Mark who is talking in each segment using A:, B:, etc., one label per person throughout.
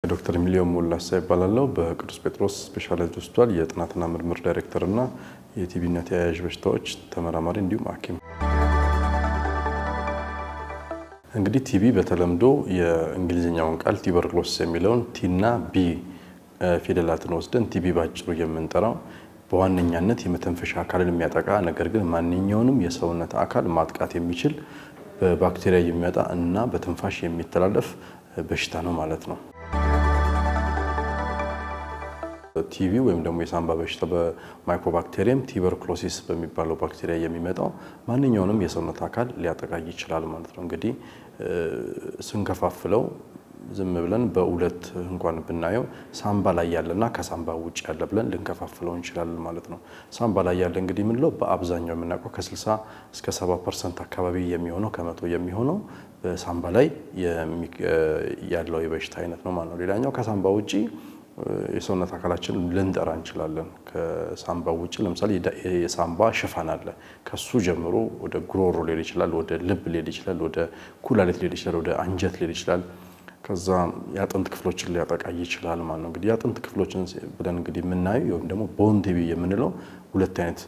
A: ዶክተር ሚሊዮን ሞላሳ ይባላል በቅዱስ ጴጥሮስ ስፔሻላይዝድ ሆስፒታል የጥናትና ምርምር ዳይሬክተር እና የቲቢና ተያያዥ በሽታዎች ተመራማሪ እንዲሁም ሐኪም። እንግዲህ ቲቢ በተለምዶ የእንግሊዘኛውን ቃል ቱበርኩሎሲስ የሚለውን ቲና ቢ ፊደላትን ወስደን ቲቢ ባጭሩ የምንጠራው በዋነኛነት የመተንፈሻ አካልን የሚያጠቃ ነገር ግን ማንኛውንም የሰውነት አካል ማጥቃት የሚችል በባክቴሪያ የሚመጣ እና በትንፋሽ የሚተላለፍ በሽታ ነው ማለት ነው። ቲቢ ወይም ደግሞ የሳምባ በሽታ በማይኮባክቴሪየም ቱበርኩሎሲስ በሚባለው ባክቴሪያ የሚመጣው ማንኛውንም የሰውነት አካል ሊያጠቃ ይችላል ማለት ነው። እንግዲህ ስንከፋፍለው ዝም ብለን በሁለት እንኳን ብናየው ሳምባ ላይ ያለና ከሳምባ ውጭ ያለ ብለን ልንከፋፍለው እንችላለን ማለት ነው። ሳምባ ላይ ያለ እንግዲህ ምን ነው በአብዛኛው የምናውቀው ከ60 እስከ 70% አካባቢ የሚሆነው ከመቶ የሚሆነው በሳምባ ላይ ያለው የበሽታ አይነት ነው ማለት ነው። ሌላኛው ከሳምባ ውጪ የሰውነት አካላችን ልንጠራ እንችላለን። ከሳምባ ውጪ ለምሳሌ የሳምባ ሽፋን አለ። ከሱ ጀምሮ ወደ ጉሮሮ ሊሄድ ይችላል፣ ወደ ልብ ሊሄድ ይችላል፣ ወደ ኩላሊት ሊሄድ ይችላል፣ ወደ አንጀት ሊሄድ ይችላል። ከዛ የአጥንት ክፍሎችን ሊያጠቃ ይችላል ማለት ነው። እንግዲህ የአጥንት ክፍሎችን ብለን እንግዲህ የምናየው ወይም ደግሞ ቦን ቲቢ የምንለው ሁለት አይነት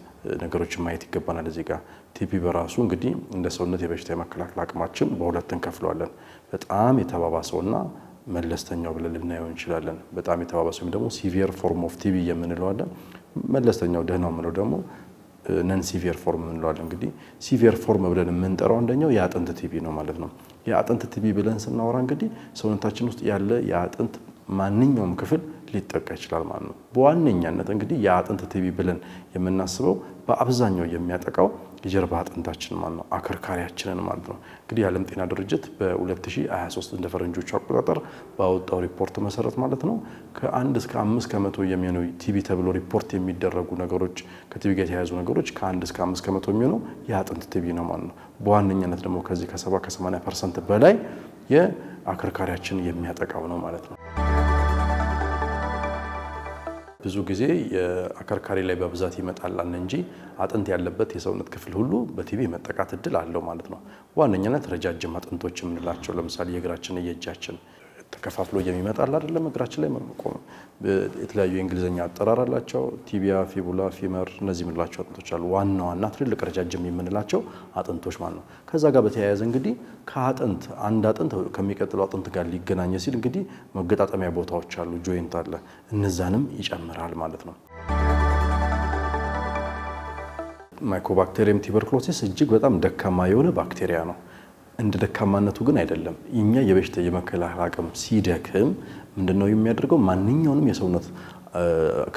A: ነገሮችን ማየት ይገባናል እዚህ ጋር። ቲቢ በራሱ እንግዲህ እንደ ሰውነት የበሽታ የመከላከል አቅማችን በሁለት እንከፍለዋለን። በጣም የተባባሰውና መለስተኛው ብለን ልናየው እንችላለን። በጣም የተባባሰው ወይም ደግሞ ሲቪየር ፎርም ኦፍ ቲቢ የምንለው አለ። መለስተኛው ደህናው የምንለው ደግሞ ነን ሲቪየር ፎርም የምንለው አለ። እንግዲህ ሲቪየር ፎርም ብለን የምንጠራው አንደኛው የአጥንት ቲቢ ነው ማለት ነው። የአጥንት ቲቢ ብለን ስናወራ እንግዲህ ሰውነታችን ውስጥ ያለ የአጥንት ማንኛውም ክፍል ሊጠቃ ይችላል ማለት ነው። በዋነኛነት እንግዲህ የአጥንት ቲቢ ብለን የምናስበው በአብዛኛው የሚያጠቃው የጀርባ አጥንታችን ማለት ነው፣ አከርካሪያችንን ማለት ነው። እንግዲህ የዓለም ጤና ድርጅት በ2023 እንደ ፈረንጆቹ አቆጣጠር ባወጣው ሪፖርት መሰረት ማለት ነው ከ1 እስከ 5 ከመቶ የሚሆነው ቲቢ ተብሎ ሪፖርት የሚደረጉ ነገሮች ከቲቢ ጋር የተያያዙ ነገሮች ከ1 እስከ 5 ከመቶ የሚሆነው የአጥንት ቲቢ ነው ማለት ነው። በዋነኛነት ደግሞ ከዚህ ከ70 ከ80% በላይ የአከርካሪያችን የሚያጠቃው ነው ማለት ነው። ብዙ ጊዜ የአከርካሪ ላይ በብዛት ይመጣል እንጂ አጥንት ያለበት የሰውነት ክፍል ሁሉ በቲቢ መጠቃት እድል አለው ማለት ነው። ዋነኛነት ረጃጅም አጥንቶች የምንላቸው ለምሳሌ የእግራችን የእጃችን ተከፋፍሎ የሚመጣል አይደለም እግራችን ላይ መቆም የተለያዩ የእንግሊዘኛ አጠራር አላቸው። ቲቢያ፣ ፊቡላ፣ ፊመር እነዚህ የምንላቸው አጥንቶች አሉ። ዋናዋና ትልልቅ ረጃጅም የምንላቸው አጥንቶች ማለት ነው። ከዛ ጋር በተያያዘ እንግዲህ ከአጥንት አንድ አጥንት ከሚቀጥለው አጥንት ጋር ሊገናኝ ሲል እንግዲህ መገጣጠሚያ ቦታዎች አሉ፣ ጆይንት አለ። እነዛንም ይጨምራል ማለት ነው። ማይኮባክቴሪየም ቱበርኩሎሲስ እጅግ በጣም ደካማ የሆነ ባክቴሪያ ነው። እንደ ደካማነቱ ግን አይደለም። እኛ የበሽታ የመከላከል አቅም ሲደክም ምንድነው የሚያደርገው? ማንኛውንም የሰውነት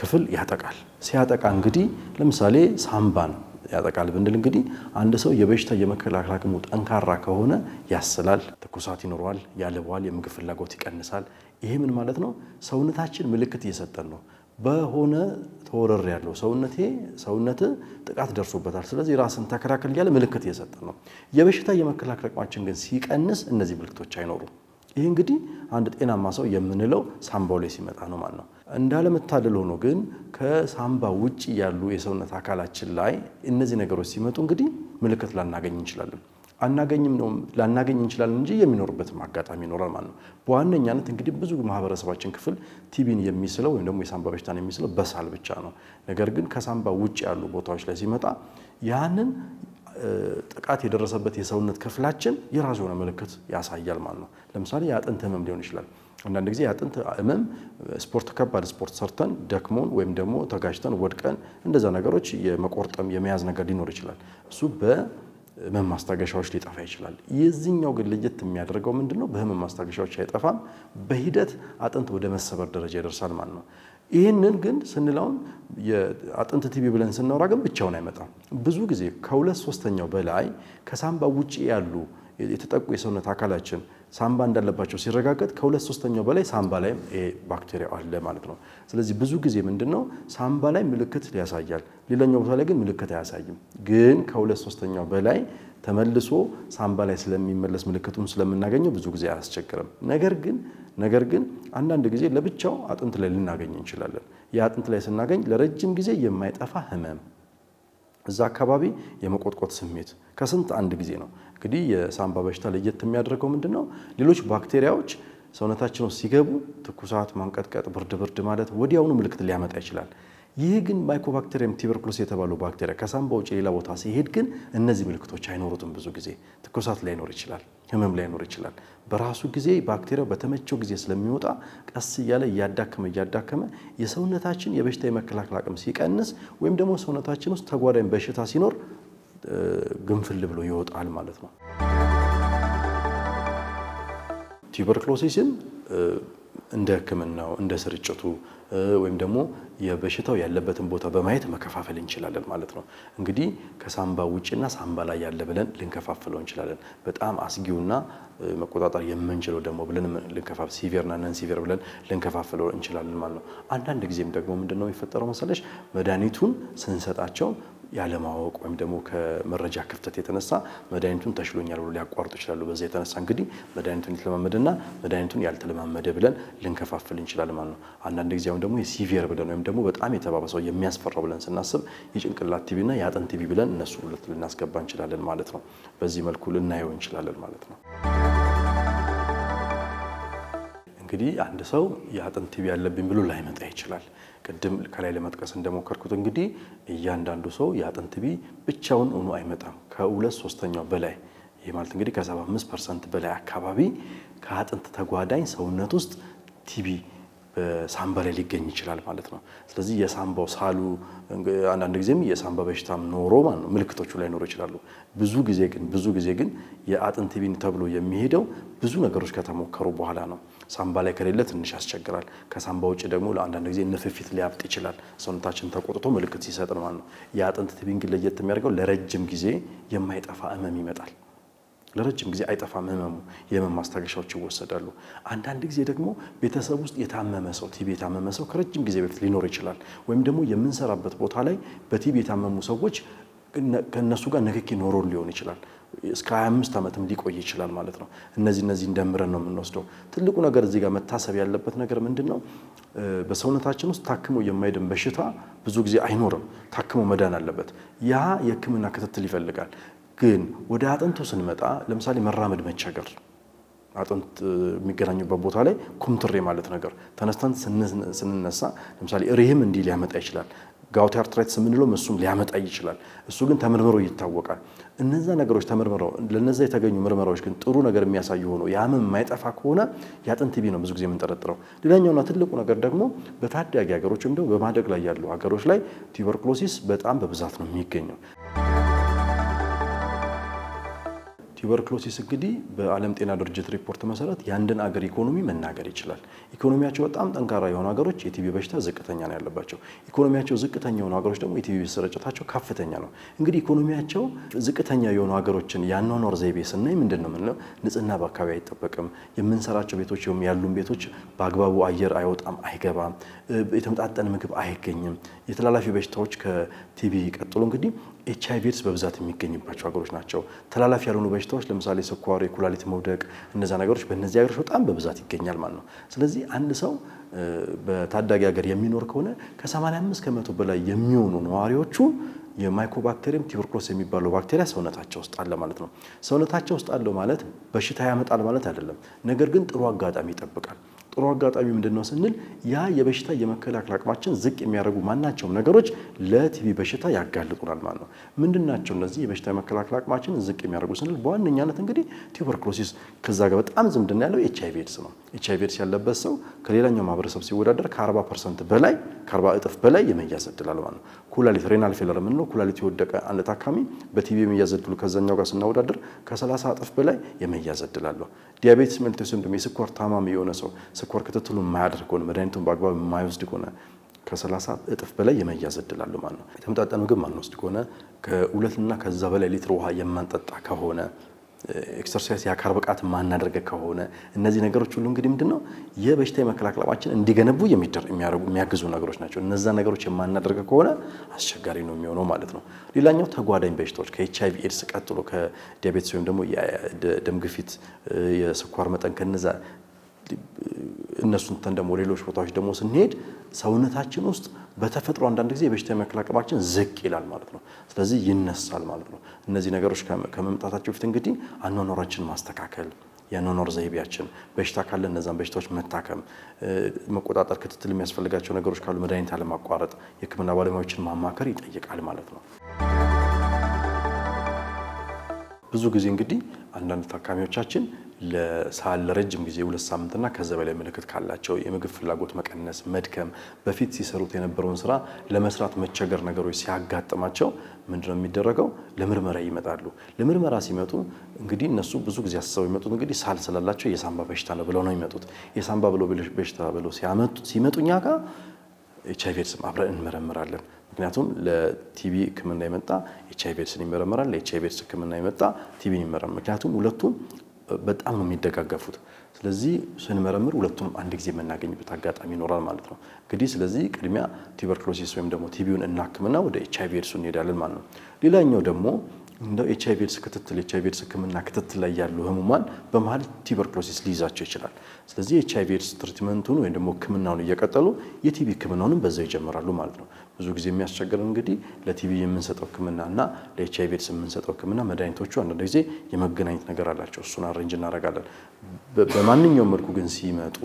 A: ክፍል ያጠቃል። ሲያጠቃ እንግዲህ ለምሳሌ ሳምባን ያጠቃል ብንል እንግዲህ አንድ ሰው የበሽታ የመከላከል አቅሙ ጠንካራ ከሆነ ያስላል፣ ትኩሳት ይኖረዋል፣ ያለባል፣ የምግብ ፍላጎት ይቀንሳል። ይሄ ምን ማለት ነው? ሰውነታችን ምልክት እየሰጠን ነው። በሆነ ተወረር ያለው ሰውነት ጥቃት ደርሶበታል፣ ስለዚህ ራስን ተከላከል ያለ ምልክት እየሰጠን ነው። የበሽታ የመከላከል አቅማችን ግን ሲቀንስ እነዚህ ምልክቶች አይኖሩም። ይሄ እንግዲህ አንድ ጤናማ ሰው የምንለው ሳምባው ላይ ሲመጣ ነው ማለት ነው። እንዳለመታደል ሆኖ ግን ከሳምባ ውጪ ያሉ የሰውነት አካላችን ላይ እነዚህ ነገሮች ሲመጡ እንግዲህ ምልክት ላናገኝ እንችላለን። ላናገኝ እንችላለን እንጂ የሚኖርበት አጋጣሚ ይኖራል ማለት ነው። በዋነኛነት እንግዲህ ብዙ ማህበረሰባችን ክፍል ቲቢን የሚስለው ወይም ደግሞ የሳምባ በሽታን የሚስለው በሳል ብቻ ነው። ነገር ግን ከሳምባ ውጪ ያሉ ቦታዎች ላይ ሲመጣ ያንን ጥቃት የደረሰበት የሰውነት ክፍላችን የራሱ የሆነ ምልክት ያሳያል ማለት ነው። ለምሳሌ የአጥንት ህመም ሊሆን ይችላል። አንዳንድ ጊዜ የአጥንት ህመም ከባድ ስፖርት ሰርተን ደክሞን ወይም ደግሞ ተጋጅተን ወድቀን እንደዛ ነገሮች የመቆርጠም የመያዝ ነገር ሊኖር ይችላል። እሱ በህመም ማስታገሻዎች ሊጠፋ ይችላል። የዚህኛው ግን ለየት የሚያደርገው ምንድነው? በህመም ማስታገሻዎች አይጠፋም፣ በሂደት አጥንት ወደ መሰበር ደረጃ ይደርሳል ማለት ነው። ይሄንን ግን ስንላውን የአጥንት ቲቢ ብለን ስናወራ ግን ብቻውን አይመጣም። ብዙ ጊዜ ከ2/3 በላይ ከሳምባ ውጪ ያሉ የተጠቁ የሰውነት አካላችን ሳምባ እንዳለባቸው ሲረጋገጥ ከ2/3 በላይ ሳምባ ላይ ባክቴሪያ አለ ማለት ነው። ስለዚህ ብዙ ጊዜ ምንድነው ሳምባ ላይ ምልክት ያሳያል፣ ሌላኛው ቦታ ላይ ግን ምልክት አያሳይም። ግን ከ2/3 በላይ ተመልሶ ሳምባ ላይ ስለሚመለስ ምልክቱን ስለምናገኘው ብዙ ጊዜ አያስቸግርም። ነገር ግን አንዳንድ ጊዜ ለብቻው አጥንት ላይ ልናገኝ እንችላለን። የአጥንት ላይ ስናገኝ ለረጅም ጊዜ የማይጠፋ ህመም፣ እዛ አካባቢ የመቆጥቆጥ ስሜት ከስንት አንድ ጊዜ ነው። እንግዲህ የሳምባ በሽታ ለየት የሚያደርገው ምንድነው? ሌሎች ባክቴሪያዎች ሰውነታችን ውስጥ ሲገቡ ትኩሳት፣ ማንቀጥቀጥ፣ ብርድ ማለት ወዲያውኑ ምልክት ሊያመጣ ይችላል። ይህ ግን ማይኮባክቴሪየም ቱበርኩሎስ የተባለው ባክቴሪያ ከሳምባ ውጭ ሌላ ቦታ ሲሄድ ግን እነዚህ ምልክቶች አይኖሩትም። ብዙ ጊዜ ትኩሳት ላይኖር ይችላል፣ ህመም ላይኖር ይችላል። በራሱ ጊዜ ባክቴሪያው በተመቸው ጊዜ ስለሚወጣ ቀስ እያለ እያዳከመ የሰውነታችን የበሽታ የመከላከል አቅም ሲቀንስ ወይም ደግሞ ሰውነታችን ውስጥ ተጓዳኝ በሽታ ሲኖር ግንፍል ብሎ ይወጣል ማለት ነው። ቱበርኩሎሲስን እንደ ህክምናው እንደ ስርጭቱ ወይም ደግሞ የበሽታው ያለበትን ቦታ በማየት መከፋፈል እንችላለን ማለት ነው። እንግዲህ ከሳምባ ውጭና ሳምባ ላይ ያለ ብለን ልንከፋፍለው እንችላለን። በጣም አስጊውና መቆጣጠር የምንችለው ደግሞ ብለን ልንከፋፍል ሲቪርና ነን ሲቪር ብለን ልንከፋፍለው እንችላለን ማለት ነው። አንዳንድ ጊዜም ደግሞ ምንድነው የሚፈጠረው መሰለሽ መድኃኒቱን ስንሰጣቸው ያለማወቅ ወይም ደግሞ ከመረጃ ክፍተት የተነሳ መድኃኒቱን ተሽሎኛል ብሎ ሊያቋርጡ ይችላሉ። በዛ የተነሳ እንግዲህ መድኃኒቱን የተለማመደና መድኃኒቱን ያልተለማመደ ብለን ልንከፋፍል እንችላለን ማለት ነው። አንዳንድ ጊዜ ደግሞ የሲቪር ብለን ወይም ደግሞ በጣም የተባበሰው የሚያስፈራው ብለን ስናስብ የጭንቅላት ቲቢና የአጥንት ቲቢ ብለን እነሱ ሁለት ልናስገባ እንችላለን ማለት ነው። በዚህ መልኩ ልናየው እንችላለን ማለት ነው። እንግዲህ አንድ ሰው የአጥንት ቲቢ ያለብኝ ብሎ ላይመጣ ይችላል። ቅድም ከላይ ለመጥቀስ እንደሞከርኩት እንግዲህ እያንዳንዱ ሰው የአጥንት ቲቢ ብቻውን ሆኖ አይመጣም። ከ2/3 በላይ ይሄ ማለት እንግዲህ ከ75% በላይ አካባቢ ከአጥንት ተጓዳኝ ሰውነት ውስጥ ቲቢ በሳምባ ላይ ሊገኝ ይችላል ማለት ነው። ስለዚህ የሳምባው ሳሉ አንዳንድ ጊዜም የሳምባ በሽታም ኖሮ ማለት ነው ምልክቶቹ ላይ ኖሮ ይችላሉ። ብዙ ጊዜ ግን የአጥንት ቲቢን ተብሎ የሚሄደው ብዙ ነገሮች ከተሞከሩ በኋላ ነው። ሳምባ ላይ ከሌለ ትንሽ ያስቸግራል። ከሳምባ ውጭ ደግሞ ለአንዳንድ ጊዜ ንፍፊት ሊያብጥ ይችላል። ሰውነታችን ተቆጥቶ ምልክት ሲሰጥ ነው ማለት ነው። የአጥንት ቲቢን ግን ለየት የሚያደርገው ለረጅም ጊዜ የማይጠፋ ህመም ይመጣል። ለረጅም ጊዜ አይጠፋም ህመሙ። የህመም ማስታገሻዎች ይወሰዳሉ። አንዳንድ ጊዜ ደግሞ ቤተሰብ ውስጥ የታመመ ሰው ቲቢ የታመመ ሰው ከረጅም ጊዜ በፊት ሊኖር ይችላል። ወይም ደግሞ የምንሰራበት ቦታ ላይ በቲቢ የታመሙ ሰዎች ከነሱ ጋር ንክኪ ኖሮ ሊሆን ይችላል። እስከ 25 ዓመትም ሊቆይ ይችላል ማለት ነው። እነዚህ እንደምረን ነው የምንወስደው። ትልቁ ነገር እዚህ ጋር መታሰብ ያለበት ነገር ምንድነው? በሰውነታችን ውስጥ ታክሞ የማይድን በሽታ ብዙ ጊዜ አይኖርም። ታክሞ መዳን አለበት። ያ የህክምና ክትትል ይፈልጋል። ግን ወደ አጥንቱ ስንመጣ ለምሳሌ መራመድ መቸገር፣ አጥንት የሚገናኙበት ቦታ ላይ ኩምትሬ ማለት ነገር ተነስተን ስንነሳ ለምሳሌ ሪህም እንዲህ ሊያመጣ ይችላል። ጋውቲ አርትራይትስ የምንለው እሱም ሊያመጣ ይችላል። እሱ ግን ተመርምሮ ይታወቃል። እነዛ ነገሮች ተመርምረው ለነዛ የተገኙ ምርመራዎች ግን ጥሩ ነገር የሚያሳዩ ሆኖ ያመም የማይጠፋ ከሆነ የአጥንት ቲቢ ነው ብዙ ጊዜ የምንጠረጥረው። ሌላኛውና ትልቁ ነገር ደግሞ በታዳጊ ሀገሮች ወይም ደግሞ በማደግ ላይ ያሉ ሀገሮች ላይ ቱበርኩሎሲስ በጣም በብዛት ነው የሚገኘው። ቱበርኩሎሲስ እንግዲህ በዓለም ጤና ድርጅት ሪፖርት መሰረት የአንድን አገር ኢኮኖሚ መናገር ይችላል። ኢኮኖሚያቸው በጣም ጠንካራ የሆኑ ሀገሮች የቲቢ በሽታ ዝቅተኛ ነው ያለባቸው። ኢኮኖሚያቸው ዝቅተኛ የሆኑ ሀገሮች ደግሞ የቲቢ ስርጭታቸው ከፍተኛ ነው። እንግዲህ ኢኮኖሚያቸው ዝቅተኛ የሆኑ ሀገሮችን ያኗኗር ዘይቤ ስናይ ምንድነው የምንለው? ንጽህና በአካባቢ አይጠበቅም። የምንሰራቸው ቤቶች ያሉን ቤቶች በአግባቡ አየር አይወጣም አይገባም። የተመጣጠነ ምግብ አይገኝም። የተላላፊ በሽታዎች ከቲቢ ቀጥሎ እንግዲህ ኤችአይቪ ኤድስ በብዛት የሚገኝባቸው ሀገሮች ናቸው። ተላላፊ ያልሆኑ በሽታዎች ለምሳሌ ስኳር፣ የኩላሊት መውደቅ እነዛ ነገሮች በእነዚህ ሀገሮች በጣም በብዛት ይገኛል ማለት ነው። ስለዚህ አንድ ሰው በታዳጊ ሀገር የሚኖር ከሆነ ከ85% በላይ የሚሆኑ ነዋሪዎቹ የማይኮባክቴሪየም ቱበርኩሎስ የሚባለው ባክቴሪያ ሰውነታቸው ውስጥ አለ ማለት ነው። ሰውነታቸው ውስጥ አለው ማለት በሽታ ያመጣል ማለት አይደለም። ነገር ግን ጥሩ አጋጣሚ ይጠብቃል። ጥሩ አጋጣሚ ምንድነው ስንል ያ የበሽታ የመከላከል አቅማችን ዝቅ የሚያደርጉ ማናቸውም ነገሮች ለቲቢ በሽታ ያጋልጡናል ማለት ነው። ምንድናቸው እነዚህ የበሽታ የመከላከል አቅማችን ዝቅ የሚያደርጉ ስንል በዋነኛነት እንግዲህ ቱበርኩሎሲስ ከዛ ጋር በጣም ዝምድና ያለው ኤችአይቪ ኤድስ ነው። ኤችአይቪ ኤድስ ያለበት ሰው ከሌላኛው ማህበረሰብ ሲወዳደር ከ40% በላይ ከ40 እጥፍ በላይ የመያዝ ዕድል አለው ማለት ነው። ኩላሊት ሬናል ፌለር ምንለው ኩላሊት የወደቀ አንድ ታካሚ በቲቢ የመያዝ ዕድሉ ከዛኛው ጋር ስናወዳደር ከ30 እጥፍ በላይ የመያዝ ዕድል አለው። ዲያቤቲስ ሜሊተስ ሲንድሮም የስኳር ታማሚ የሆነ ሰው ስኳር ክትትሉን የማያደርግ ከሆነ መድኃኒቱን በአግባቡ የማይወስድ ከሆነ ከ30 እጥፍ በላይ የመያዝ ዕድል አለው ማለት ነው። የተመጣጠነ ምግብ ማንወስድ ከሆነ ከ2 እና ከዛ በላይ ሊትር ውሃ የማንጠጣ ከሆነ ኤክሰርሳይዝ የአካል ብቃት ማናደርግ ከሆነ እነዚህ ነገሮች ሁሉ እንግዲህ ምንድነው የበሽታ የመከላከል አቅማችን እንዲገነቡ የሚያግዙ ነገሮች ናቸው። እነዛ ነገሮች የማናደርግ ከሆነ አስቸጋሪ ነው የሚሆነው ማለት ነው። ሌላኛው ተጓዳኝ በሽታዎች ከኤችአይቪ ኤድስ ቀጥሎ ከዲያቤቲስ ወይም ደግሞ የደም ግፊት፣ የስኳር መጠን ከነዛ እነሱን ደግሞ ሌሎች ቦታዎች ደግሞ ስንሄድ ሰውነታችን ውስጥ በተፈጥሮ አንዳንድ ጊዜ የበሽታ የመከላከል አቅማችን ዝቅ ይላል ማለት ነው። ስለዚህ ይነሳል ማለት ነው። እነዚህ ነገሮች ከመምጣታቸው በፊት እንግዲህ አኗኗራችንን ማስተካከል፣ የአኗኗር ዘይቤያችን በሽታ ካለ እነዛን በሽታዎች መታከም መቆጣጠር ክትትል የሚያስፈልጋቸው ነገሮች ካሉ መድኃኒት አለማቋረጥ የሕክምና ባለሙያዎችን ማማከር ይጠይቃል ማለት ነው። ብዙ ጊዜ እንግዲህ አንዳንድ ታካሚዎቻችን ለሳል ለረጅም ጊዜ 2 ሳምንትና ከዛ በላይ ምልክት ካላቸው የምግብ ፍላጎት መቀነስ መድከም በፊት ሲሰሩት የነበረውን ስራ ለመስራት መቸገር ነገሮች ሲያጋጥማቸው ምንድነው የሚደረገው ለምርመራ ይመጣሉ። ለምርመራ ሲመጡ እንግዲህ እነሱ ብዙ ጊዜ አስበው የሚመጡት እንግዲህ ሳል ስላላቸው የሳምባ በሽታ ነው ብለው ነው የሚመጡት። የሳምባ በሽታ ብለው ሲመጡኛ ጋር ኤችአይቪ ኤድስም አብረን እንመረምራለን። ምክንያቱም ለቲቢ ሕክምና የመጣ ኤችአይቪ ኤድስን ይመረምራል፣ ለኤችአይቪ ኤድስ ሕክምና የመጣ ቲቢን ይመረምራል። ምክንያቱም ሁለቱም በጣም ነው የሚደጋገፉት። ስለዚህ ስንመረምር ሁለቱንም አንድ ጊዜ የምናገኝበት አጋጣሚ ይኖራል ማለት ነው። እንግዲህ ስለዚህ ቅድሚያ ቱበርኩሎሲስ ወይም ደግሞ ቲቢውን እናክምና ወደ ኤችአይቪ ኤድስ እንሄዳለን ማለት ነው። ሌላኛው ደግሞ እንደ ኤችአይቪ ኤድስ ክትትል ኤችአይቪ ኤድስ ሕክምና ክትትል ላይ ያሉ ህሙማን በመሃል ቱበርኩሎሲስ ሊይዛቸው ይችላል። ስለዚህ ኤችአይቪ ኤድስ ትሪትመንቱን ወይም ደግሞ ሕክምናውን እየቀጠሉ የቲቢ ሕክምናውንም በዛው ይጀምራሉ ማለት ነው። ብዙ ጊዜ የሚያስቸግረን እንግዲህ ለቲቢ የምንሰጠው ሕክምናና ለኤችአይቪ ኤድስ የምንሰጠው ሕክምና መድኃኒቶቹ አንዳንድ ጊዜ የመገናኘት ነገር አላቸው። እሱን አሬንጅ እናደርጋለን። በማንኛውም መልኩ ግን ሲመጡ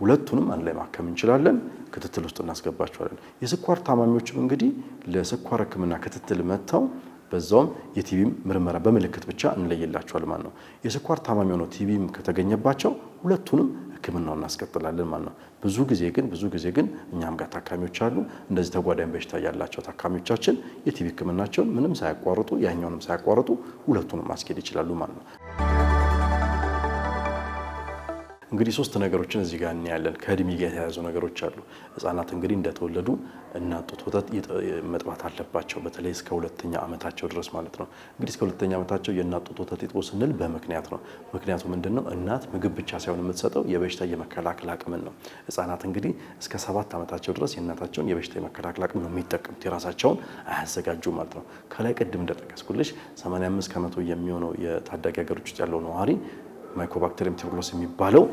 A: ሁለቱንም አንድ ላይ ማከም እንችላለን፣ ክትትል ውስጥ እናስገባቸዋለን። የስኳር ታማሚዎችም እንግዲህ ለስኳር ሕክምና ክትትል መጥተው በዛውም የቲቢም ምርመራ በምልክት ብቻ እንለይላቸዋል ማለት ነው። የስኳር ታማሚ ሆነው ቲቢም ከተገኘባቸው ሁለቱንም ሕክምናውን እናስቀጥላለን ማለት ነው። ብዙ ጊዜ ግን እኛም ጋር ታካሚዎች አሉ እንደዚህ ተጓዳኝ በሽታ ያላቸው ታካሚዎቻችን የቲቢ ሕክምናቸውን ምንም ሳያቋርጡ ያኛውንም ሳያቋርጡ ሁለቱንም ማስኬድ ይችላሉ ማለት ነው። እንግዲህ 3 ነገሮችን እዚህ ጋር እናያለን። ከእድሜ ጋር የተያያዙ ነገሮች አሉ። ህፃናት እንግዲህ እንደተወለዱ እናት ጡት ወተት መጥባት አለባቸው በተለይ እስከ 2ኛ ዓመታቸው ድረስ ማለት ነው። እንግዲህ እስከ 2ኛ ዓመታቸው የእናት ጡት ወተት ይጥቡ ስንል በምክንያት ነው። ምክንያቱ ምንድነው? እናት ምግብ ብቻ ሳይሆን የምትሰጠው የበሽታ የመከላከል አቅምን ነው። ህፃናት እንግዲህ እስከ 7 ዓመታቸው ድረስ የእናታቸውን የበሽታ የመከላከል አቅም ነው የሚጠቀሙት፣ የራሳቸውን አያዘጋጁ ማለት ነው። ከላይ ቅድም እንደጠቀስኩልሽ 85% የሚሆነው የታዳጊ ሀገሮች ውስጥ ያለው ነዋሪ ማይኮባክቴሪየም ቱበርኩሎሲስ የሚባለው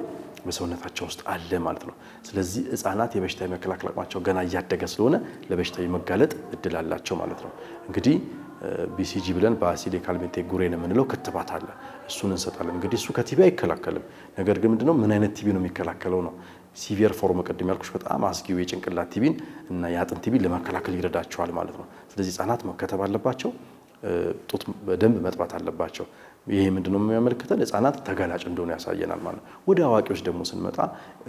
A: በሰውነታቸው ውስጥ አለ ማለት ነው። ስለዚህ ህፃናት የበሽታ የመከላከል አቅማቸው ገና እያደገ ስለሆነ ለበሽታ የመጋለጥ እድል አላቸው ማለት ነው። እንግዲህ ቢሲጂ ብለን በአሲዲክ አልቤንቴጉሬን የምንለው ክትባት አለ። እሱን እንሰጣለን። እንግዲህ እሱ ከቲቢ አይከላከልም። ነገር ግን ምንድነው ምን አይነት ቲቢ ነው የሚከላከለው ነው። ሲቪየር ፎርም ቀድም ያልኩሽ በጣም አስጊው የጭንቅላት ቲቢን እና የአጥንት ቲቢን ለመከላከል ይረዳቸዋል ማለት ነው። ስለዚህ ህፃናት መከተብ አለባቸው፣ ጡት በደንብ መጥባት አለባቸው። ይሄ ምንድነው የሚያመለክተን ህፃናት ተጋላጭ እንደሆነ ያሳየናል ማለት ነው። ወደ አዋቂዎች ደግሞ ስንመጣ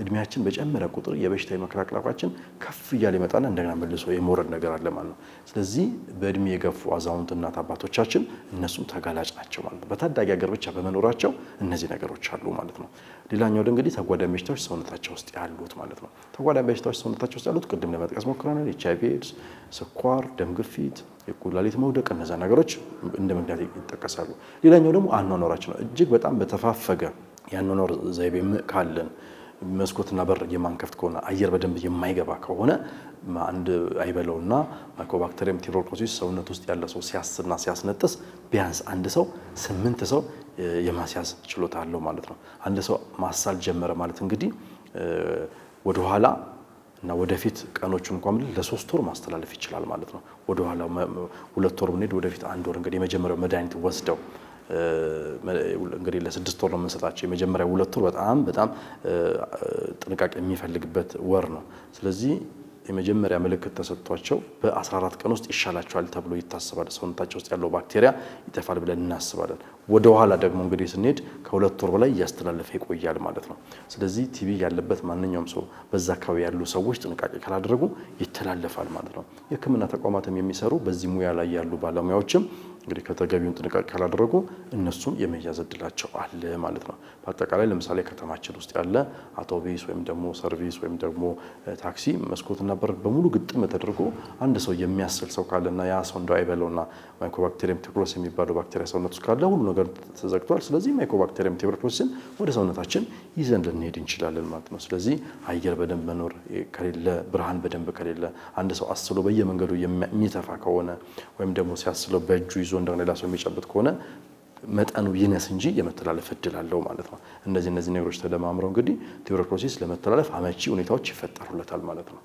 A: እድሜያችን በጨመረ ቁጥር የበሽታ የመከላከል አቅማችን ከፍ እያለ ይመጣና እንደገና መልሶ የመውረድ ነገር አለ ማለት ነው። ስለዚህ በእድሜ የገፉ አዛውንት እናት አባቶቻችን እነሱም ተጋላጭ ናቸው ማለት ነው። በታዳጊ ሀገር ብቻ በመኖራቸው እነዚህ ነገሮች አሉ ማለት ነው። ሌላኛው እንግዲህ ተጓዳኝ በሽታዎች ሰውነታቸው ውስጥ ያሉት ማለት ነው። ተጓዳኝ በሽታዎች ሰውነታቸው ውስጥ ያሉት ቅድም ለመጥቀስ ሞክረናል። ኤችአይቪ ኤድስ፣ ስኳር፣ ደም ግፊት፣ የኩላሊት መውደቅ እነዛ ነገሮች እንደ ምክንያት ይጠቀሳሉ። ሌላኛው ደግሞ አኗኗራችን ነው። እጅግ በጣም በተፋፈገ የአኗኗር ዘይቤ ካለን መስኮትና በር የማንከፍት ከሆነ አየር በደንብ የማይገባ ከሆነ አንድ አይበለውና ማይኮባክቴሪየም ቱበርኩሎሲስ ሰውነት ውስጥ ያለ ሰው ሲያስና ሲያስነጥስ ቢያንስ አንድ ሰው 8 ሰው የማስያዝ ችሎታ አለው ማለት ነው። አንድ ሰው ማሳል ጀመረ ማለት እንግዲህ ወደ ኋላ እና ወደፊት ቀኖቹን እንኳን ለ3 ወር ማስተላለፍ ይችላል ማለት ነው። ወደ ኋላ 2 ወር ብንሄድ ወደፊት 1 ወር እንግዲህ የመጀመሪያው መድኃኒት ወስደው እንግዲህ ለ6 ወር ነው የምንሰጣቸው። የመጀመሪያው 2 ወር በጣም ጥንቃቄ የሚፈልግበት ወር ነው። ስለዚህ የመጀመሪያ ምልክት ተሰጥቷቸው በ14 ቀን ውስጥ ይሻላቸዋል ተብሎ ይታሰባል። ሰውነታቸው ውስጥ ያለው ባክቴሪያ ይጠፋል ብለን እናስባለን። ወደ ኋላ ደግሞ እንግዲህ ስንሄድ ከ2 ወር በላይ ያስተላለፈ ይቆያል ማለት ነው። ስለዚህ ቲቢ ያለበት ማንኛውም ሰው በዛ አካባቢ ያሉ ሰዎች ጥንቃቄ ካላደረጉ ይተላለፋል ማለት ነው። የሕክምና ተቋማትም የሚሰሩ በዚህ ሙያ ላይ ያሉ ባለሙያዎችም እንግዲህ ከተገቢውን ጥንቃቄ ካላደረጉ እነሱም የመያዝ እድላቸው አለ ማለት ነው። በአጠቃላይ ለምሳሌ ከተማችን ውስጥ ያለ አውቶቡስ ወይም ደግሞ ሰርቪስ ወይም ደግሞ ታክሲ መስኮትና በር በሙሉ ግጥም ተደርጎ አንድ ሰው የሚያስል ሰው ካለና ያ ሰው እንደው አይበለውና ማይኮባክቴሪየም ቱበርኩሎሲስ የሚባለው ባክቴሪያ ሰውነት ውስጥ ካለ ሁሉ ነገር ተዘግቷል። ስለዚህ ማይኮባክቴሪየም ቱበርኩሎሲስን ወደ ሰውነታችን ይዘን ልንሄድ እንችላለን ማለት ነው። ስለዚህ አየር በደንብ መኖር ከሌለ፣ ብርሃን በደንብ ከሌለ፣ አንድ ሰው አስሎ በየመንገዱ የሚተፋ ከሆነ ወይም ደግሞ ሲያስለው በእጁ ይዞ እንደሆነ ሌላ ሰው የሚጨብጥ ከሆነ መጠኑ ይነስ እንጂ የመተላለፍ እድል አለው ማለት ነው። እነዚህ ነገሮች ተደማምረው እንግዲህ ቱበርኩሎሲስ ለመተላለፍ አመቺ ሁኔታዎች ይፈጠሩለታል ማለት ነው።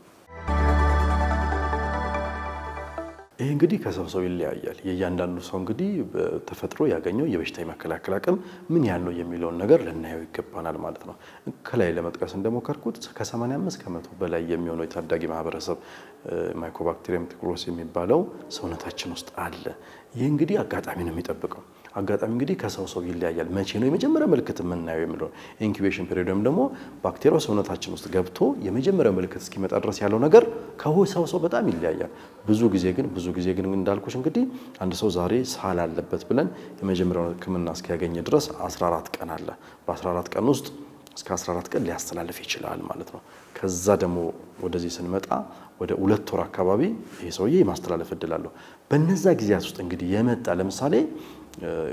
A: ይሄ እንግዲህ ከሰው ሰው ይለያያል። የእያንዳንዱ ሰው እንግዲህ ተፈጥሮ ያገኘው የበሽታ የመከላከል አቅም ምን ያህል ነው የሚለውን ነገር ልናየው ይገባናል ማለት ነው። ከላይ ለመጥቀስ እንደሞከርኩት ከ85 ከመቶ በላይ የሚሆነው የታዳጊ ማህበረሰብ ማይኮባክቴሪየም ቱበርኩሎሲስ የሚባለው ሰውነታችን ውስጥ አለ። ይህ እንግዲህ አጋጣሚ ነው የሚጠብቀው። አጋጣሚ እንግዲህ ከሰው ሰው ይለያያል። መቼ ነው የመጀመሪያ ምልክት የምናየው የሚለው ኢንኩቤሽን ፔሪድ ወይም ደግሞ ባክቴሪያው ሰውነታችን ውስጥ ገብቶ የመጀመሪያው ምልክት እስኪመጣ ድረስ ያለው ነገር ከሰው ሰው በጣም ይለያያል። ብዙ ጊዜ ግን እንዳልኩሽ እንግዲህ አንድ ሰው ዛሬ ሳል አለበት ብለን የመጀመሪያው ሕክምና እስኪያገኝ ድረስ 14 ቀን አለ። በ14 ቀን ውስጥ እስከ 14 ቀን ሊያስተላልፍ ይችላል ማለት ነው። ከዛ ደግሞ ወደዚህ ስንመጣ ወደ 2 ወር አካባቢ ይሄ ሰውዬ የማስተላለፍ እድል አለው። በእነዛ ጊዜያት ውስጥ እንግዲህ የመጣ ለምሳሌ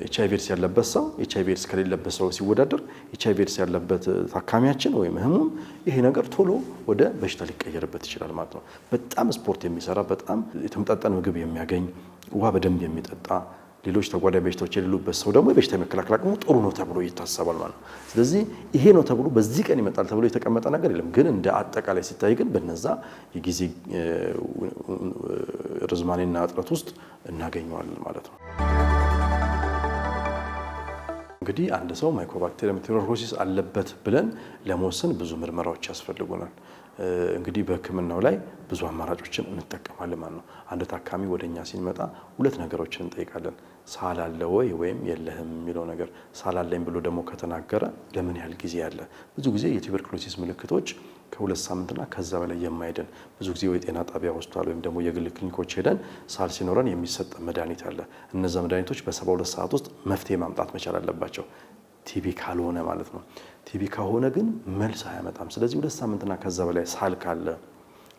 A: ኤችአይቪ ኤድስ ያለበት ሰው ኤችአይቪ ኤድስ ከሌለበት ሰው ሲወዳደር ኤችአይቪ ኤድስ ያለበት ታካሚያችን ወይም ህሙም ይሄ ነገር ቶሎ ወደ በሽታ ሊቀየርበት ይችላል ማለት ነው። በጣም ስፖርት የሚሰራ በጣም የተመጣጠነ ምግብ የሚያገኝ ውሃ በደንብ የሚጠጣ ሌሎች ተጓዳኝ በሽታዎች የሌሉበት ሰው ደግሞ የበሽታ የመከላከል አቅሙ ጥሩ ነው ተብሎ ይታሰባል ማለት ነው። ስለዚህ ይሄ ነው ተብሎ በዚህ ቀን ይመጣል ተብሎ የተቀመጠ ነገር የለም። ግን እንደ አጠቃላይ ሲታይ ግን በነዛ የጊዜ ርዝማኔና እጥረት ውስጥ እናገኘዋለን ማለት ነው። እንግዲህ አንድ ሰው ማይኮባክቴሪየም ቱበርኩሎሲስ አለበት ብለን ለመወሰን ብዙ ምርመራዎች ያስፈልጉናል። እንግዲህ በህክምናው ላይ ብዙ አማራጮችን እንጠቀማለን ማለት ነው። አንድ ታካሚ ወደኛ ሲመጣ ሁለት ነገሮችን እንጠይቃለን። ሳል አለ ወይ ወይም የለህም የሚለው ነገር። ሳል አለኝ ብሎ ደግሞ ከተናገረ ለምን ያህል ጊዜ አለ? ብዙ ጊዜ የቱበርኩሎሲስ ምልክቶች ከ2 ሳምንትና ከዛ በላይ የማይድን ብዙ ጊዜ ወይ ጤና ጣቢያ ሆስፒታል ወይም ደግሞ የግል ክሊኒኮች ሄደን ሳል ሲኖረን የሚሰጥ መድኃኒት አለ። እነዛ መድኃኒቶች በ72 ሰዓት ውስጥ መፍትሄ ማምጣት መቻል አለባቸው። ቲቢ ካልሆነ ማለት ነው። ቲቢ ከሆነ ግን መልስ አያመጣም። ስለዚህ 2 ሳምንትና ከዛ በላይ ሳል ካለ፣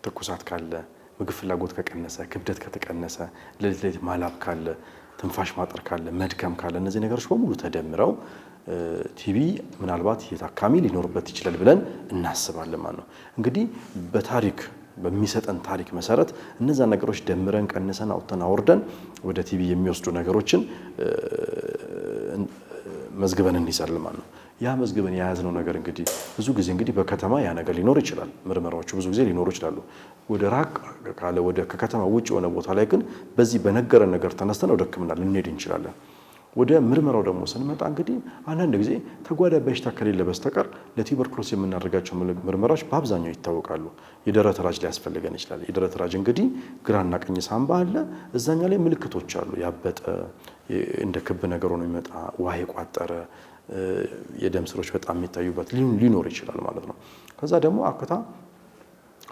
A: ትኩሳት ካለ፣ ምግብ ፍላጎት ከቀነሰ፣ ክብደት ከተቀነሰ፣ ሌሊት ማላብ ካለ፣ ትንፋሽ ማጠር ካለ፣ መድከም ካለ እነዚህ ነገሮች በሙሉ ተደምረው ቲቢ ምናልባት የታካሚ ሊኖርበት ይችላል ብለን እናስባለን ማለት ነው። እንግዲህ በታሪክ በሚሰጠን ታሪክ መሰረት እነዛ ነገሮች ደምረን ቀንሰን አውጥተን አወርደን ወደ ቲቢ የሚወስዱ ነገሮችን መዝግበን እንይዛለን ማለት ነው። ያ መዝግበን የያዝነው ነገር እንግዲህ ብዙ ጊዜ እንግዲህ በከተማ ያ ነገር ሊኖር ይችላል። ምርመራዎቹ ብዙ ጊዜ ሊኖሩ ይችላሉ። ወደ ራቅ ካለ ወደ ከከተማ ውጭ የሆነ ቦታ ላይ ግን በዚህ በነገረን ነገር ተነስተን ወደ ህክምና ልንሄድ እንችላለን። ወደ ምርመራው ደግሞ ስንመጣ እንግዲህ አንዳንድ ጊዜ ተጓዳኝ በሽታ ከሌለ በስተቀር ለቱበርኩሎሲስ የምናደርጋቸው ምርመራዎች በአብዛኛው ይታወቃሉ። የደረት ራጅ ሊያስፈልገን ይችላል። የደረት ራጅ እንግዲህ ግራና ቀኝ ሳምባ አለ። እዛኛው ላይ ምልክቶች አሉ። ያበጠ እንደ ክብ ነገር ሆኖ የሚመጣ ውሃ የቋጠረ የደም ስሮች በጣም የሚታዩበት ሊኖር ይችላል ማለት ነው። ከዛ ደግሞ አክታ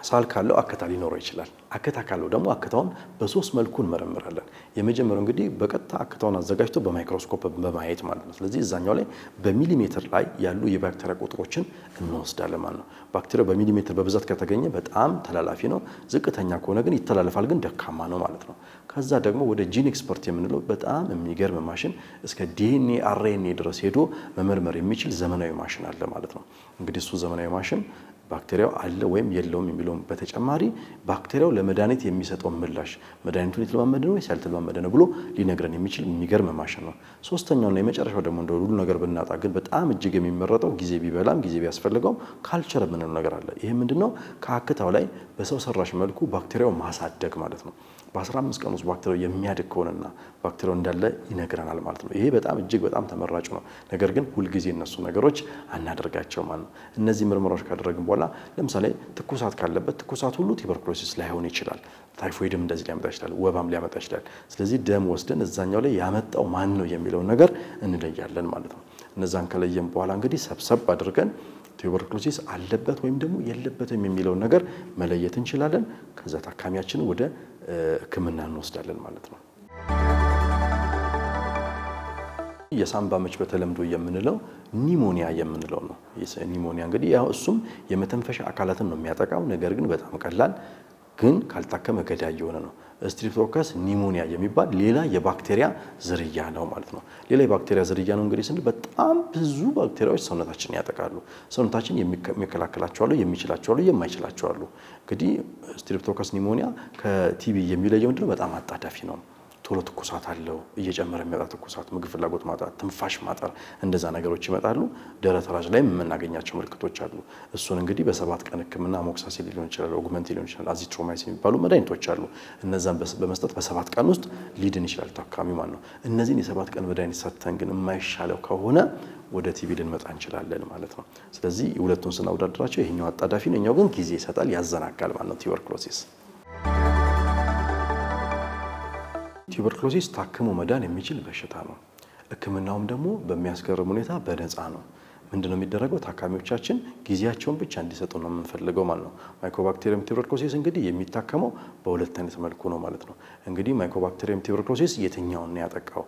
A: ሳል ካለው አክታ ሊኖር ይችላል። አክታ ካለው ደግሞ አክታውን በሶስት መልኩ እንመረምራለን። የመጀመሪያው እንግዲህ በቀጥታ አክታውን አዘጋጅቶ በማይክሮስኮፕ በማየት ማለት ነው። ስለዚህ እዛኛው ላይ በሚሊሜትር ላይ ያሉ የባክቴሪያ ቁጥሮችን እንወስዳለን ማለት ነው። ባክቴሪያው በሚሊሜትር በብዛት ከተገኘ በጣም ተላላፊ ነው። ዝቅተኛ ከሆነ ግን ይተላለፋል፣ ግን ደካማ ነው ማለት ነው። ከዛ ደግሞ ወደ ጂን ኤክስፐርት የምንለው በጣም የሚገርም ማሽን እስከ ዲኤንኤ አርኤንኤ ድረስ ሄዶ መመርመር የሚችል ዘመናዊ ማሽን አለ ማለት ነው። እንግዲህ እሱ ዘመናዊ ማሽን ባክቴሪያው አለ ወይም የለውም የሚለው በተጨማሪ ባክቴሪያው ለመድኃኒት የሚሰጠው ምላሽ መድኃኒቱን የተለማመደ ነው ወይስ ያልተለማመደ ነው ብሎ ሊነግረን የሚችል የሚገርም ማሽን ነው። ሶስተኛውና የመጨረሻው ደግሞ እንደ ሁሉ ነገር ብናጣ ግን በጣም እጅግ የሚመረጠው ጊዜ ቢበላም ጊዜ ቢያስፈልገው ካልቸር የምንለው ነገር አለ። ይሄ ምንድነው? ከአክታው ላይ በሰው ሰራሽ መልኩ ባክቴሪያው ማሳደግ ማለት ነው። በ15 ቀን ውስጥ ባክቴሪያው የሚያድግ ከሆነና ባክቴሪያው እንዳለ ይነግረናል ማለት ነው። ይሄ በጣም እጅግ በጣም ተመራጭ ነው። ነገር ግን ሁሉ ጊዜ እነሱ ነገሮች አናደርጋቸው ማለት ነው። እነዚህ ምርመራዎች ካደረግን በኋላ ለምሳሌ ትኩሳት ካለበት ትኩሳት ሁሉ ቱበርኩሎሲስ ላይሆን ይችላል። ታይፎይድም እንደዚህ ሊያመጣ ይችላል፣ ወባም ሊያመጣ ይችላል። ስለዚህ ደም ወስደን እዛኛው ላይ ያመጣው ማን ነው የሚለው ነገር እንለያለን ማለት ነው። እነዛን ከለየን በኋላ እንግዲህ ሰብሰብ አድርገን ቱበርኩሎሲስ አለበት ወይም ደግሞ የለበትም የሚለው ነገር መለየት እንችላለን። ከዛ ታካሚያችንን ወደ ህክምና እንወስዳለን ማለት ነው። የሳምባ ምች በተለምዶ የምንለው ኒሞኒያ የምንለው ነው። ኒሞኒያ እንግዲህ ያው እሱም የመተንፈሻ አካላትን ነው የሚያጠቃው። ነገር ግን በጣም ቀላል ግን ካልታከመ ገዳይ የሆነ ነው። ስትሪፕቶኮከስ ኒሞኒያ የሚባል ሌላ የባክቴሪያ ዝርያ ነው ማለት ነው። ሌላ የባክቴሪያ ዝርያ ነው እንግዲህ ስንል በጣም ብዙ ባክቴሪያዎች ሰውነታችንን ያጠቃሉ። ሰውነታችን የሚከላከላቸው አሉ፣ የሚችላቸው አሉ፣ የማይችላቸው አሉ። እንግዲህ ስትሪፕቶኮከስ ኒሞኒያ ከቲቢ የሚለየው ምንድነው? በጣም አጣዳፊ ነው። ቶሎ ትኩሳት አለው እየጨመረ የሚመጣ ትኩሳት ምግብ ፍላጎት ማጣት ትንፋሽ ማጠር እንደዛ ነገሮች ይመጣሉ ደረት ራስ ላይ የምናገኛቸው ምልክቶች አሉ እሱን እንግዲህ በ7 ቀን ህክምና አሞክሳሲል ሊሆን ይችላል ኦግመንት ሊሆን ይችላል አዚትሮማይሲን የሚባሉ መድኃኒቶች አሉ እነዛን በመስጠት በ7 ቀን ውስጥ ሊድን ይችላል ታካሚው ማለት ነው እነዚህን የ7 ቀን መድኃኒት ሰጥተን ግን የማይሻለው ከሆነ ወደ ቲቢ ልንመጣ እንችላለን ማለት ነው ስለዚህ ሁለቱን ስናወዳድራቸው ይሄኛው አጣዳፊ ነው እኛው ግን ጊዜ ይሰጣል ያዘናጋል ማለት ነው ቱበርኩሎሲስ ቱበርኩሎሲስ ታክሞ መዳን የሚችል በሽታ ነው ህክምናውም ደግሞ በሚያስገርም ሁኔታ በነፃ ነው ምንድነው የሚደረገው ታካሚዎቻችን ጊዜያቸውን ብቻ እንዲሰጡ ነው የምንፈልገው ማለት ነው ማይኮባክቴሪየም ቱበርኩሎሲስ እንግዲህ የሚታከመው በሁለት አይነት መልኩ ነው ማለት ነው እንግዲህ ማይኮባክቴሪየም ቱበርኩሎሲስ የትኛውን ነው ያጠቃው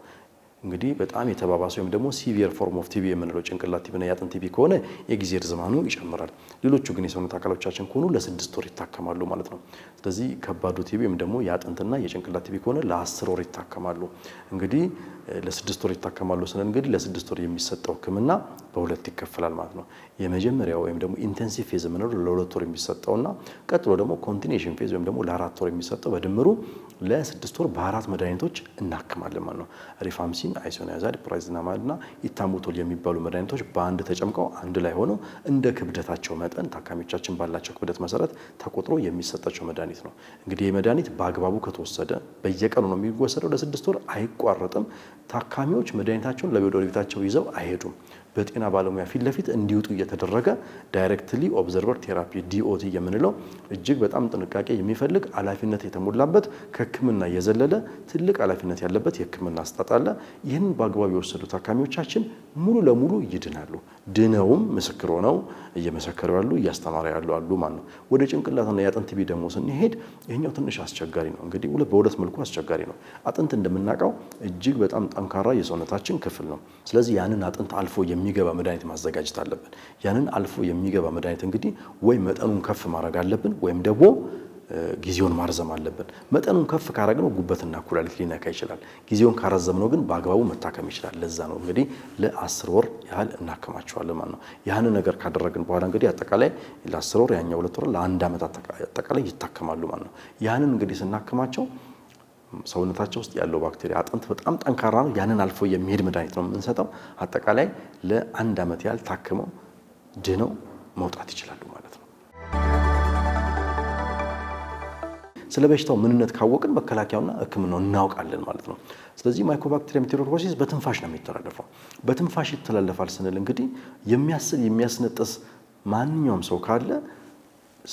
A: እንግዲህ በጣም የተባባሰው ወይም ደግሞ ሲቪየር ፎርም ኦፍ ቲቢ የምንለው ጭንቅላት ቲቢና ያጥንት ቲቢ ከሆነ የጊዜ ርዝማኑ ይጨምራል ሌሎቹ ግን የሰውነት አካሎቻችን ከሆኑ ለ6 ወር ይታከማሉ ማለት ነው ስለዚህ ከባዱ ቲቢ ወይም ደግሞ ያጥንትና የጭንቅላት ቲቢ ከሆነ ለ10 ወር ይታከማሉ እንግዲህ ለ6 ወር ይታከማሉ ስንል እንግዲህ ለ6 ወር የሚሰጠው ህክምና በሁለት ይከፈላል ማለት ነው የመጀመሪያው ወይም ደግሞ ኢንተንሲቭ ፌዝ የምንለው ለ2 ወር የሚሰጠውና ቀጥሎ ደግሞ ኮንቲኒዩዌሽን ፌዝ ወይም ደግሞ ለ4 ወር የሚሰጠው በድምሩ ለ6 ወር በአራት መድኃኒቶች እናክማለን ማለት ነው ሪፋምሲን አይሶኒያዛይድ ፕራይዝናማድና ኢታሙቶል የሚባሉ መድኃኒቶች በአንድ ተጨምቀው አንድ ላይ ሆነው እንደ ክብደታቸው መጠን ታካሚዎቻችን ባላቸው ክብደት መሰረት ተቆጥሮ የሚሰጣቸው መድኃኒት ነው እንግዲህ የመድኃኒት በአግባቡ ከተወሰደ በየቀኑ ነው የሚወሰደው ለ6 ወር አይቋረጥም ታካሚዎች መድኃኒታቸውን ለቤታቸው ይዘው አይሄዱም በጤና ባለሙያ ፊት ለፊት እንዲውጡ እየተደረገ ዳይሬክትሊ ኦብዘርቨር ቴራፒ ዲኦቲ የምንለው እጅግ በጣም ጥንቃቄ የሚፈልግ አላፊነት የተሞላበት ከህክምና የዘለለ ትልቅ አላፊነት ያለበት የህክምና አስጣጣለ ይህን በአግባቡ የወሰዱ ታካሚዎቻችን ሙሉ ለሙሉ ይድናሉ ድነውም ምስክር ሆነው እየመሰከሩ ያሉ እያስተማሩ ያሉ አሉ ማለት ነው ወደ ጭንቅላትና ያጥንት ቲቢ ደግሞ ስንሄድ ይሄኛው ትንሽ አስቸጋሪ ነው እንግዲህ በሁለት መልኩ አስቸጋሪ ነው አጥንት እንደምናቀው እጅግ በጣም ጠንካራ የሰውነታችን ክፍል ነው ስለዚህ ያንን አጥንት አልፎ የሚገባ መድኃኒት ማዘጋጀት አለብን ያንን አልፎ የሚገባ መድኃኒት እንግዲህ ወይ መጠኑን ከፍ ማድረግ አለብን ወይም ደግሞ ጊዜውን ማርዘም አለብን መጠኑን ከፍ ካረግነው ጉበትና ኩላሊት ሊነካ ይችላል ጊዜውን ካረዘምነው ግን በአግባቡ መታከም ይችላል ለዛ ነው እንግዲህ ለ10 ወር ያህል እናከማቸዋለን ማለት ነው ያን ነገር ካደረግን በኋላ እንግዲህ አጠቃላይ ለ10 ወር ያኛው 2 ወር ለ1 አመት አጠቃላይ ይታከማሉ ማለት ነው ያንን እንግዲህ ስናከማቸው ሰውነታቸው ውስጥ ያለው ባክቴሪያ አጥንት በጣም ጠንካራ ነው ያንን አልፎ የሚሄድ መድኃኒት ነው የምንሰጠው አጠቃላይ ለ1 አመት ያህል ታክመው ድነው መውጣት ይችላሉ ማለት ነው ስለበሽታው ምንነት ካወቅን መከላከያውና ህክምናው እናውቃለን ማለት ነው ስለዚህ ማይኮባክቴሪየም ቱበርኩሎሲስ በትንፋሽ ነው የሚተላለፈው በትንፋሽ ይተላለፋል ስንል እንግዲህ የሚያስነጥስ ማንኛውም ሰው ካለ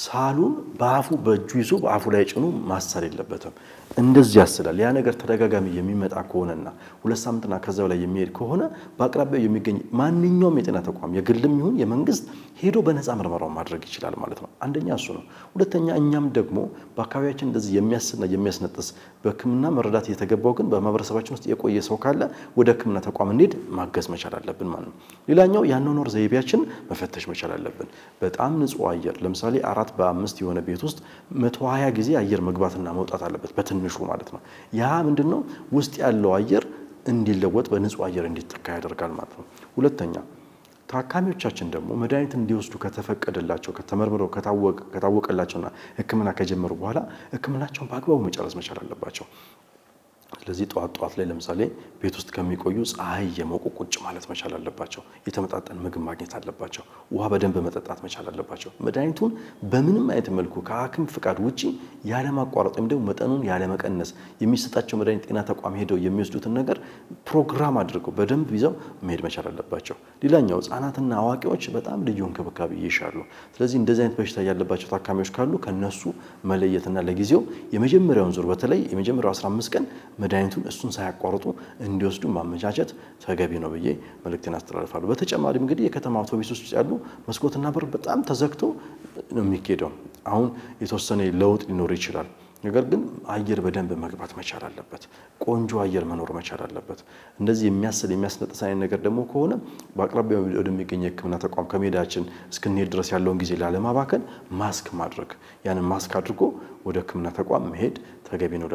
A: ሳሉን በአፉ በእጁ ይዞ በአፉ ላይ ጭኑ ማሰር የለበትም እንደዚህ ያስላል ያ ነገር ተደጋጋሚ የሚመጣ ከሆነና 2 ሳምንትና ከዛው ላይ የሚሄድ ከሆነ በአቅራቢያው የሚገኝ ማንኛውም የጤና ተቋም የግልም ይሁን የመንግስት ሄዶ በነፃ ምርመራው ማድረግ ይችላል ማለት ነው አንደኛ እሱ ነው ሁለተኛ እኛም ደግሞ በአካባቢያችን እንደዚህ የሚያስነጥስ በህክምና መረዳት የተገባው ግን በማህበረሰባችን ውስጥ የቆየ ሰው ካለ ወደ ህክምና ተቋም እንሄድ ማገዝ መቻል አለብን ማለት ነው ሌላኛው ያንኖር ዘይቤያችን መፈተሽ መቻል አለብን በጣም ንጹህ አየር ለምሳሌ 4 በ5 የሆነ ቤት ውስጥ 120 ጊዜ አየር መግባትና መውጣት አለበት በትንሹ ማለት ነው ያ ምንድነው ውስጥ ያለው አየር እንዲለወጥ በንጹህ አየር እንዲተካ ያደርጋል ማለት ነው ሁለተኛ ታካሚዎቻችን ደግሞ መድኃኒት እንዲወስዱ ከተፈቀደላቸው ከተመርምረው ከታወቀላቸውና ህክምና ከጀመሩ በኋላ ህክምናቸውን በአግባቡ መጨረስ መቻል አለባቸው ስለዚህ ጧት ላይ ለምሳሌ ቤት ውስጥ ከሚቆዩ ፀሐይ የሞቁ ቁጭ ማለት መቻል አለባቸው የተመጣጠነ ምግብ ማግኘት አለባቸው ውሃ በደንብ መጠጣት መቻል አለባቸው መድኃኒቱን በምንም አይነት መልኩ ከሐኪም ፍቃድ ውጪ ያለ ማቋረጥ ወይም ደግሞ መጠኑን ያለ መቀነስ የሚሰጣቸው መድኃኒት ጤና ተቋም ሄደው የሚወስዱትን ነገር ፕሮግራም አድርገው በደንብ ይዘው መሄድ መቻል አለባቸው ሌላኛው ህፃናትና አዋቂዎች በጣም ልዩ እንክብካቤ ይሻሉ ስለዚህ እንደዚህ አይነት በሽታ ያለባቸው ታካሚዎች ካሉ ከነሱ መለየትና ለጊዜው የመጀመሪያውን ዙር በተለይ የመጀመሪያው 15 ቀን መድኃኒቱን እሱን ሳያቋርጡ እንዲወስዱ ማመቻቸት ተገቢ ነው ብዬ መልእክቴን አስተላልፋለሁ በተጨማሪም እንግዲህ የከተማ አውቶቡስ ውስጥ ያሉ መስኮትና በር በጣም ተዘግቶ ነው የሚኬደው አሁን የተወሰነ ለውጥ ሊኖር ይችላል ነገር ግን አየር በደንብ መግባት መቻል አለበት ቆንጆ አየር መኖር መቻል አለበት እንደዚህ የሚያስነጥስ አይነት ነገር ደግሞ ከሆነ በአቅራቢያው ወደሚገኝ የህክምና ተቋም ከመሄዳችን እስክንሄድ ድረስ ያለውን ጊዜ ላለማባከን ማስክ ማድረግ ያንን ማስክ አድርጎ ወደ ህክምና ተቋም መሄድ ተገቢ ነው